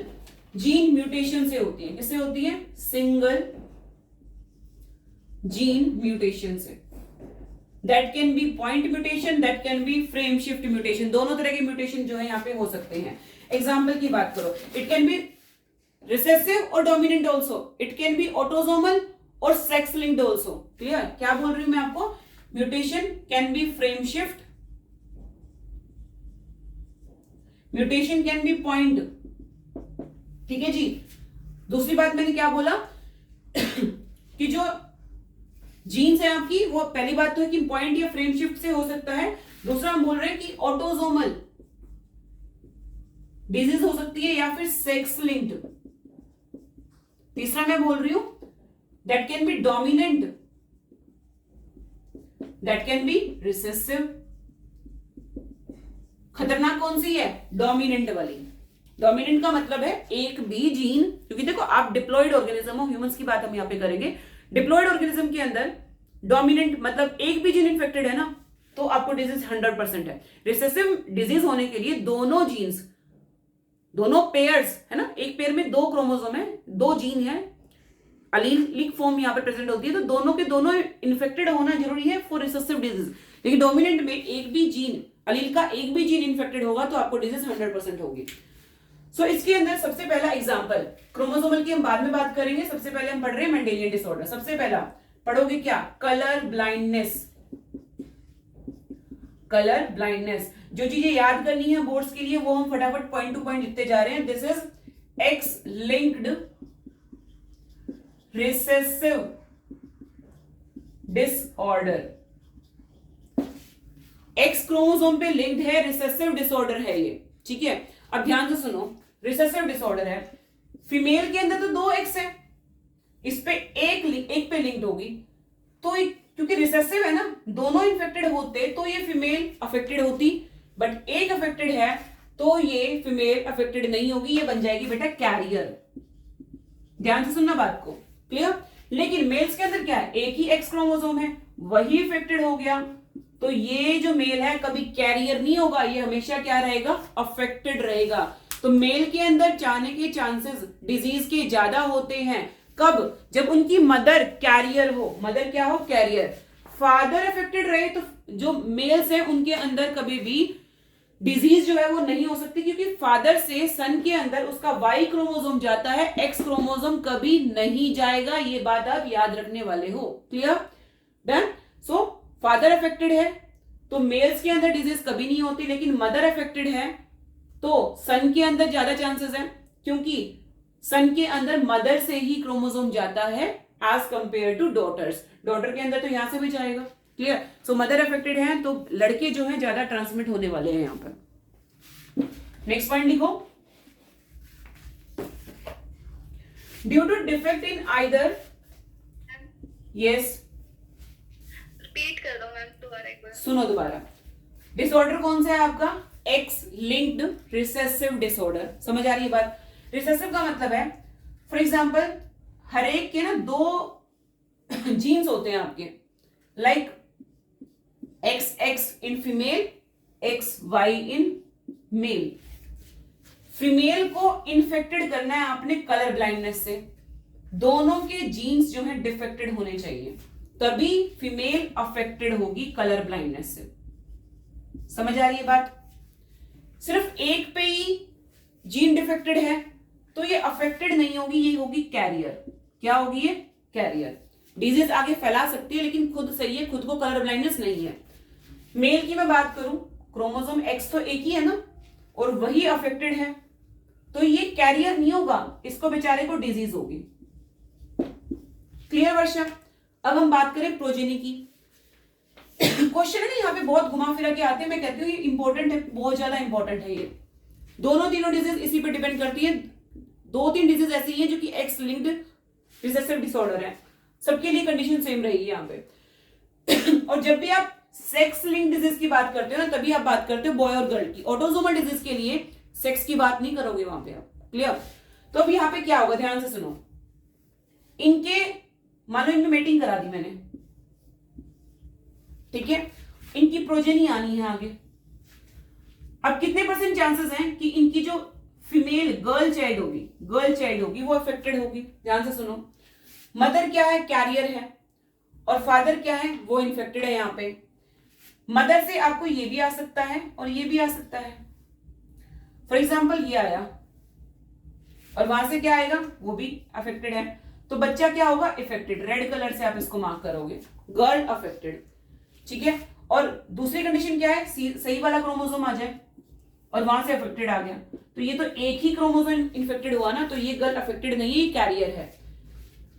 जीन म्यूटेशन से होती है। किससे होती है? सिंगल जीन म्यूटेशन से। That can be point mutation, that can be frame shift mutation. दोनों तरह के म्यूटेशन जो है यहाँ पे हो सकते हैं। एग्जाम्पल की बात करो, इट कैन बी रिसेसिव और dominant also, it can be autosomal और सेक्स लिंक्ड ऑल्सो। क्लियर? क्या बोल रही हूं मैं आपको? Mutation can be frame shift, mutation can be point. ठीक है जी? दूसरी बात मैंने क्या बोला कि जो जीन्स है आपकी, वो पहली बात तो है कि पॉइंट या फ्रेम शिफ्ट से हो सकता है। दूसरा हम बोल रहे हैं कि ऑटोसोमल डिजीज हो सकती है या फिर सेक्स लिंक्ड। तीसरा मैं बोल रही हूं that can be dominant, that can be recessive. खतरनाक कौन सी है? डोमिनेंट वाली। डोमिनेंट का मतलब है एक भी जीन, क्योंकि देखो आप डिप्लॉयड ऑर्गेनिज्म हो, ह्यूमंस की बात हम यहां पे करेंगे। डिप्लॉयड ऑर्गेनिज्म के अंदर डोमिनेंट मतलब एक भी जीन इन्फेक्टेड है ना, तो आपको डिजीज 100% है। रिसेसिव डिजीज होने के लिए दोनों जीन्स, दोनों पेयर्स है ना, एक पेयर में 2 क्रोमोसोम है, 2 जीन है, अलीलिक फॉर्म यहां पर प्रेजेंट होती है, तो दोनों के दोनों इन्फेक्टेड होना जरूरी है फॉर रिसेसिव डिजीज। लेकिन डोमिनेंट में एक भी जीन, अलील का एक भी जीन इन्फेक्टेड होगा तो आपको डिजीज 100% होगी। सो इसके अंदर सबसे पहला एग्जांपल, क्रोमोसोमल की हम बाद में बात करेंगे, सबसे पहले हम पढ़ रहे हैं मेंडेलियन डिसऑर्डर। सबसे पहला पढ़ोगे क्या? Colour blindness. कलर ब्लाइंडनेस, जो चीजें याद करनी है बोर्ड्स के लिए वो हम फटाफट पॉइंट टू पॉइंट लिखते जा रहे हैं। This is x linked recessive disorder. X chromosome पे लिंक्ड है, रिसेसिव डिसऑर्डर है ये, ठीक है। अब ध्यान से सुनो, रिसेसिव डिसऑर्डर है, फीमेल के अंदर तो 2 एक्स है, इस पे एक पे लिंक्ड होगी, तो क्योंकि रिसेसिव है ना, दोनों इन्फेक्टेड होते तो ये फीमेल अफेक्टेड होती, बट एक अफेक्टेड है तो ये फीमेल अफेक्टेड नहीं होगी, ये बन जाएगी बेटा कैरियर। ध्यान से सुनना बात को, क्लियर। लेकिन मेल्स के अंदर क्या है, एक ही एक्स क्रोमोसोम है, वही इफेक्टेड हो गया, तो ये जो मेल है कभी कैरियर नहीं होगा, ये हमेशा क्या रहेगा, अफेक्टेड रहेगा। तो मेल के अंदर जाने के चांसेस डिजीज के ज्यादा होते हैं, कब, जब उनकी मदर कैरियर हो, मदर क्या हो, कैरियर। फादर अफेक्टेड रहे तो जो मेल्स हैं उनके अंदर कभी भी डिजीज जो है वो नहीं हो सकती, क्योंकि फादर से सन के अंदर उसका वाई क्रोमोसोम जाता है, एक्स क्रोमोसोम कभी नहीं जाएगा, ये बात आप याद रखने वाले हो, clear, done. So father affected है तो मेल्स के अंदर डिजीज कभी नहीं होती, लेकिन मदर अफेक्टेड है तो सन के अंदर ज्यादा चांसेस है, क्योंकि सन के अंदर मदर से ही क्रोमोसोम जाता है as compare to daughters, daughter के अंदर तो यहां से भी जाएगा, क्लियर। सो मदर अफेक्टेड है तो लड़के जो है ज्यादा ट्रांसमिट होने वाले हैं यहां पर। नेक्स्ट पॉइंट लिखो, due to defect in either, yes
repeat कर दो मैम दोबारा एक बार।
सुनो दोबारा, डिसऑर्डर कौन सा है आपका, एक्स लिंक्ड रिसेसिव डिसऑर्डर, समझ आ रही है बात। रिसेसिव का मतलब है, फॉर एग्जाम्पल हर एक के ना 2 जीन्स होते हैं आपके, like X X in female, X Y in male. Female को इन्फेक्टेड करना है आपने कलर ब्लाइंडनेस से, दोनों के जीन्स जो है डिफेक्टेड होने चाहिए, तभी फीमेल अफेक्टेड होगी कलर ब्लाइंडनेस से, समझ आ रही है बात। सिर्फ एक पे ही जीन डिफेक्टेड है तो ये अफेक्टेड नहीं होगी, ये होगी कैरियर। क्या होगी ये, कैरियर। डिजीज आगे फैला सकती है लेकिन खुद सही है, खुद को कलर ब्लाइंडनेस नहीं है। मेल की मैं बात करूं, क्रोमोसोम एक्स तो एक ही है ना, और वही अफेक्टेड है, तो ये कैरियर नहीं होगा, इसको बेचारे को डिजीज होगी, क्लियर वर्षा। अब हम बात करें प्रोजेनी की। क्वेश्चन है ना यहाँ पे बहुत घुमा फिरा के आते हैं, मैं कहती हूँ ये इंपॉर्टेंट है, बहुत ज्यादा इंपॉर्टेंट है ये। दोनों तीनों डिजीज इसी पे डिपेंड करती है, 2-3 डिजीज ऐसी हैं जो कि एक्स लिंक्ड रिसेसिव डिसऑर्डर है, सबके लिए कंडीशन सेम रहेगी यहाँ पे। और जब भी आप सेक्स लिंक्ड डिजीज की बात करते हो ना, तभी आप बात करते हो बॉय और गर्ल की। ऑटोसोमल डिजीज के लिए सेक्स की बात नहीं करोगे वहां पे आप, क्लियर। तो अब यहाँ पे क्या होगा, ध्यान से सुनो, इनके मानो इनमें मेटिंग करा दी मैंने, ठीक है, इनकी प्रोजेनी आनी है आगे। अब कितने % चांसेस हैं कि इनकी जो फीमेल गर्ल चाइल्ड होगी वो अफेक्टेड होगी। ध्यान से सुनो, मदर क्या है, कैरियर है, और फादर क्या है, वो इन्फेक्टेड है। यहां पे मदर से आपको ये भी आ सकता है और ये भी आ सकता है। फॉर एग्जाम्पल ये आया और वहां से क्या आएगा, वो भी अफेक्टेड है, तो बच्चा क्या होगा, इफेक्टेड। रेड कलर से आप इसको मार्क करोगे, गर्ल अफेक्टेड, ठीक है। और दूसरी कंडीशन क्या है, सही वाला क्रोमोसोम आ जाए और वहां से अफेक्टेड आ गया, तो ये तो एक ही क्रोमोसोम इन्फेक्टेड हुआ ना, तो ये गर्ल अफेक्टेड नहीं है, कैरियर है।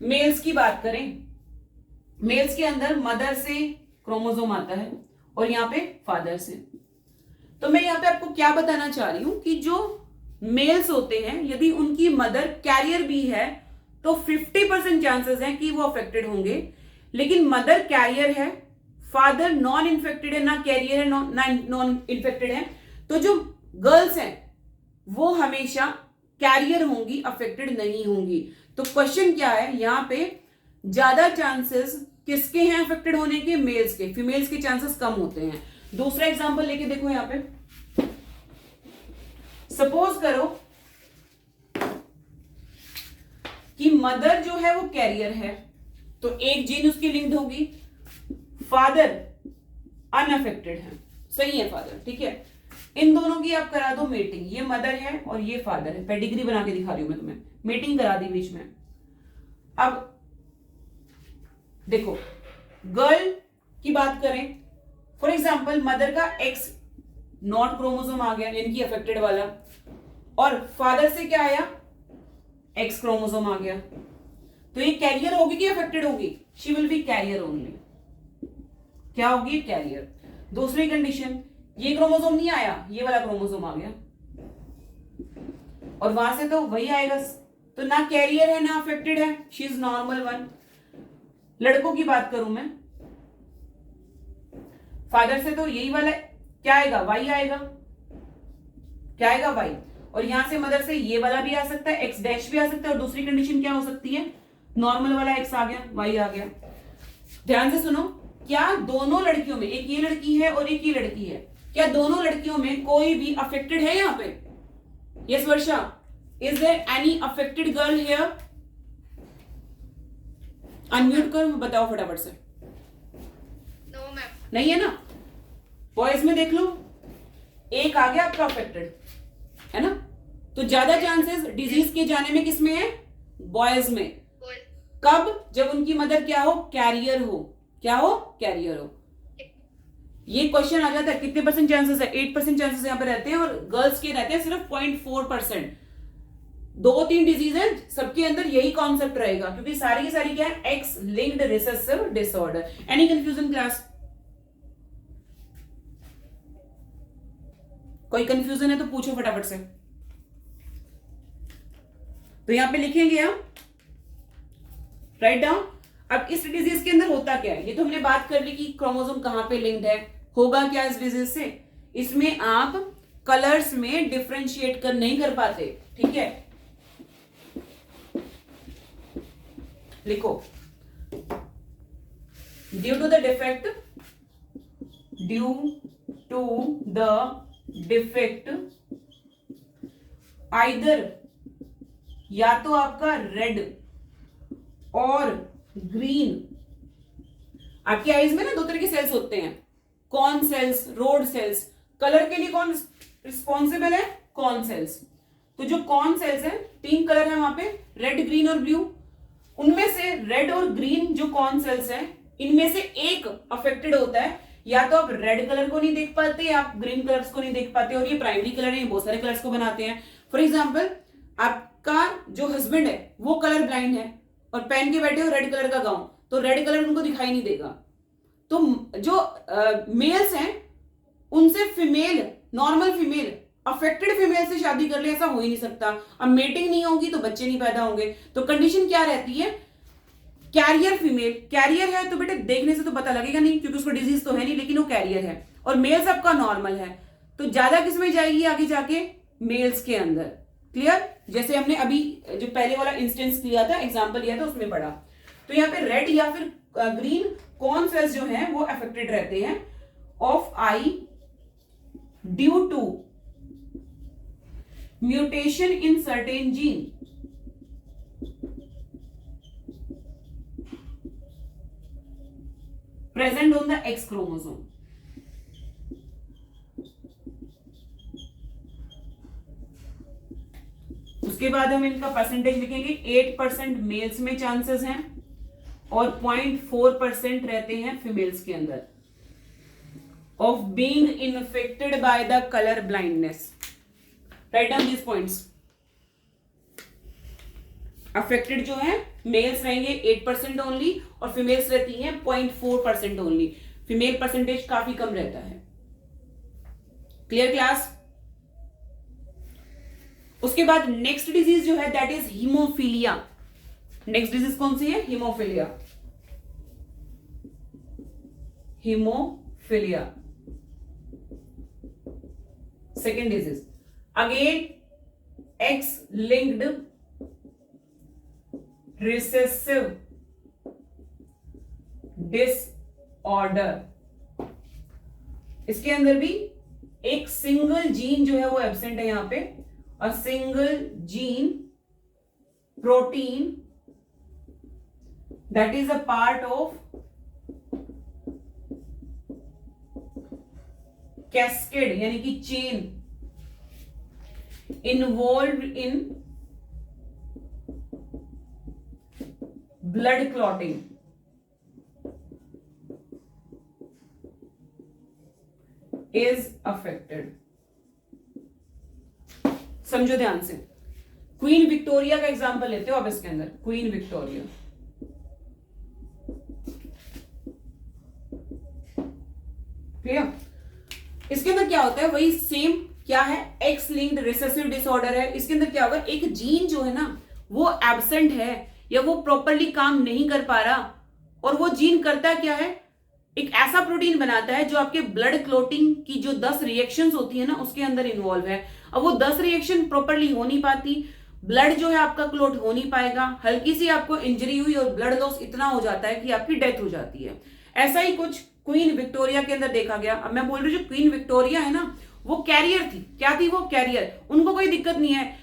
मेल्स की बात करें, मेल्स के अंदर मदर से क्रोमोसोम आता है और यहाँ पे फादर से। तो मैं यहाँ पे आपको क्या बताना चाह रही हूं कि जो मेल्स होते हैं यदि उनकी मदर कैरियर भी है तो 50% चांसेस हैं कि वो अफेक्टेड होंगे, लेकिन मदर कैरियर है, फादर नॉन इन्फेक्टेड है, ना कैरियर है ना नॉन इन्फेक्टेड है, तो जो गर्ल्स हैं वो हमेशा कैरियर होंगी, अफेक्टेड नहीं होंगी। तो क्वेश्चन क्या है, यहां पे ज्यादा चांसेस किसके हैं अफेक्टेड होने के, मेल्स के, फीमेल्स के चांसेस कम होते हैं। दूसरा एग्जांपल लेके देखो, यहां पे सपोज करो कि मदर जो है वो कैरियर है, तो एक जीन उसकी लिंक्ड होगी, फादर अनअफेक्टेड है, सही है फादर, ठीक है। इन दोनों की आप करा दो मेटिंग, ये मदर है और ये फादर है, पेडिग्री बना के दिखा रही हूं मैं तुम्हें, मेटिंग करा दी बीच में। अब देखो गर्ल की बात करें, फॉर एग्जांपल मदर का एक्स नॉट क्रोमोसोम आ गया, इनकी अफेक्टेड वाला, और फादर से क्या आया, एक्स क्रोमोसोम आ गया, तो ये कैरियर होगी कि अफेक्टेड होगी? She will be carrier only. क्या होगी? कैरियर। दूसरी कंडीशन, ये क्रोमोसोम नहीं आया, ये वाला क्रोमोसोम आ गया, और वहां से तो वही आएगा, तो ना कैरियर है ना अफेक्टेड है, शी इज नॉर्मल वन। लड़कों की बात करूं मैं, फादर से तो यही वाला क्या आएगा? वाई आएगा। क्या आएगा? वाई। और यहां से मदर से ये वाला भी आ सकता है, एक्स डैश भी आ सकता है, और दूसरी कंडीशन क्या हो सकती है? नॉर्मल वाला एक्स आ गया, वाई आ गया। ध्यान से सुनो, क्या दोनों लड़कियों में, एक ये लड़की है और एक ये लड़की है, क्या दोनों लड़कियों में कोई भी अफेक्टेड है यहां पे? Yes Varsha, is there any affected girl here? Unmute कर, बताओ फटाफट से।
No ma'am.
नहीं है ना? बॉयज में देख लो, एक आ गया आपका अफेक्टेड, है ना? तो ज्यादा चांसेस डिजीज के जाने में किसमें है? बॉयज में। कब? जब उनकी मदर क्या हो? कैरियर हो। क्या हो? कैरियर हो। ये क्वेश्चन आ जाता है, कितने परसेंट चांसेस है? 8% चांसेस यहां पे रहते हैं, और गर्ल्स के रहते हैं सिर्फ 0.4%। 2-3 डिजीज है, सबके अंदर यही कॉन्सेप्ट रहेगा, क्योंकि सारी की सारी क्या है? X linked recessive disorder. Any confusion class? कोई कंफ्यूजन है तो पूछो फटाफट से। तो यहां पे लिखेंगे हम, राइट डाउन। अब इस डिजीज के अंदर होता क्या है? ये तो हमने बात कर ली कि क्रोमोसोम कहां पे लिंक्ड है। होगा क्या इस डिजीज से? इसमें आप कलर्स में डिफरेंशिएट कर नहीं कर पाते, ठीक है? लिखो, due to the defect, due to the defect either, या तो आपका रेड और ग्रीन, आपकी आईज में ना 2 तरह के सेल्स होते हैं, cone cells, rod cells. Colour के लिए कौन रिस्पॉन्सिबल है? Cone cells. तो जो कॉर्न सेल्स है, 3 कलर है वहां पे, रेड, ग्रीन और ब्लू। उनमें से रेड और ग्रीन जो कॉर्न सेल्स है, इनमें से एक अफेक्टेड होता है। या तो आप रेड कलर को नहीं देख पाते, आप ग्रीन कलर्स को नहीं देख पाते, और ये प्राइमरी कलर है, बहुत सारे कलर्स को बनाते हैं। फॉर एग्जाम्पल, आपका जो हस्बैंड है वो कलर ब्लाइंड है और पहन के बैठे हो रेड कलर का गाउन, तो रेड कलर उनको दिखाई नहीं देगा। तो जो मेल्स हैं, उनसे female, normal female affected female से शादी कर ले, ऐसा हो ही नहीं सकता। अब मेटिंग नहीं होगी तो बच्चे नहीं पैदा होंगे। तो कंडीशन क्या रहती है? Carrier female. कैरियर है तो बेटे देखने से तो पता लगेगा नहीं, क्योंकि उसको डिजीज तो है नहीं, लेकिन वो कैरियर है, और मेल सबका नॉर्मल है, तो ज्यादा किसमें जाएगी आगे जाके? मेल्स के अंदर। क्लियर? जैसे हमने अभी जो पहले वाला इंस्टेंस लिया था, एग्जांपल लिया था, उसमें पढ़ा। तो यहाँ पे रेड या फिर ग्रीन कॉर्न सेल्स जो हैं वो अफेक्टेड रहते हैं of eye due to mutation in certain gene. Present on the X chromosome. उसके बाद हम इनका परसेंटेज लिखेंगे। 8% मेल्स में चांसेस हैं और 0.4% रहते हैं फीमेल्स के अंदर of being infected by the colour blindness. Write down these points. Affected जो है मेल्स रहेंगे 8% ओनली, और फीमेल्स रहती हैं 0.4% ओनली। फीमेल परसेंटेज काफी कम रहता है। Clear class? उसके बाद नेक्स्ट डिजीज जो है that is haemophilia. Next disease कौन सी है? Haemophilia. Haemophilia second disease. Again x linked recessive disorder. इसके अंदर भी एक सिंगल जीन जो है वो एब्सेंट है यहां पे, और single gene protein that is a part of cascade, यानी कि chain involve in blood clotting is affected. समझो ध्यान से, क्वीन विक्टोरिया का एग्जांपल लेते हो आप इसके अंदर, क्वीन विक्टोरिया। क्लियर? इसके अंदर क्या होता है, वही सेम क्या है, एक्स लिंक्ड रिसेसिव डिसऑर्डर है। इसके अंदर क्या होगा, एक जीन जो है ना वो एब्सेंट है या वो प्रॉपरली काम नहीं कर पा रहा, और वो जीन करता क्या है, एक ऐसा प्रोटीन बनाता है जो आपके ब्लड क्लोटिंग की जो 10 रिएक्शंस होती है ना उसके अंदर इन्वॉल्व है। अब वो 10 रिएक्शन प्रॉपरली हो नहीं पाती, ब्लड जो है आपका क्लोट हो नहीं पाएगा, हल्की सी आपको इंजरी हुई और ब्लड लॉस इतना हो जाता है कि आपकी डेथ हो जाती है। ऐसा ही कुछ क्वीन विक्टोरिया के अंदर देखा गया। अब मैं बोल रही हूँ जो क्वीन विक्टोरिया है ना वो कैरियर थी, क्या थी वो, कैरियर। उनको कोई दिक्कत नहीं है,